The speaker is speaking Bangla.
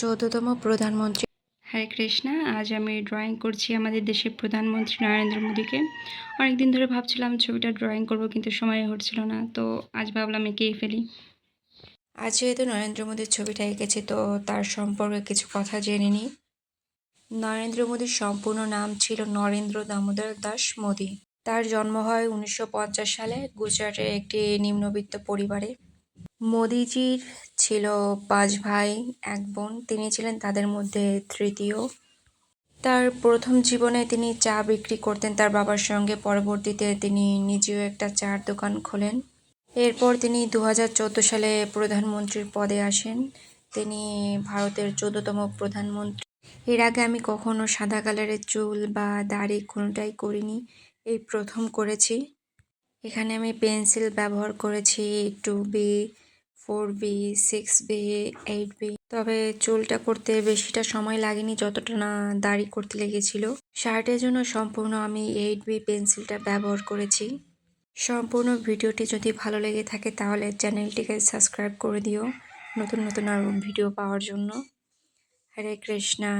14তম প্রধানমন্ত্রী। হরে কৃষ্ণা। আজ আমি ড্রয়িং করছি আমাদের দেশের প্রধানমন্ত্রী নরেন্দ্র মোদীকে। অনেকদিন ধরে ভাবছিলাম ছবিটা ড্রয়িং করব, কিন্তু সময় হচ্ছিল না, তো আজ ভাবলাম এঁকেই ফেলি। আজ যেহেতু নরেন্দ্র মোদীর ছবিটা এঁকেছি, তো তার সম্পর্কে কিছু কথা জেনে নিই। নরেন্দ্র মোদীর সম্পূর্ণ নাম ছিল নরেন্দ্র দামোদর দাস মোদী। তার জন্ম হয় 1950 সালে গুজরাটের একটি নিম্নবিত্ত পরিবারে। মোদীজির ছিল 5 ভাই 1 বোন, তিনি ছিলেন তাদের মধ্যে তৃতীয়। তার প্রথম জীবনে তিনি চা বিক্রি করতেন তার বাবার সঙ্গে। পরবর্তীতে তিনি নিজেও একটা চার দোকান খোলেন। এরপর তিনি 2014 সালে প্রধানমন্ত্রীর পদে আসেন। তিনি ভারতের 14তম প্রধানমন্ত্রী। এর আগে আমি কখনো সাদা কালারের চুল বা দাড়ি কোনোটাই করিনি, এই প্রথম করেছি। এখানে আমি পেন্সিল ব্যবহার করেছি 2B, 4B, 6B, 8B। তবে চুলটা করতে বেশিটা সময় লাগেনি যতটা না দাড়ি করতে লেগেছিল। শার্টের জন্য সম্পূর্ণ আমি 8B পেন্সিলটা ব্যবহার করেছি। সম্পূর্ণ ভিডিওটি যদি ভালো লেগে থাকে তাহলে চ্যানেলটিকে সাবস্ক্রাইব করে দিও নতুন নতুন আরও ভিডিও পাওয়ার জন্য। হরে কৃষ্ণা।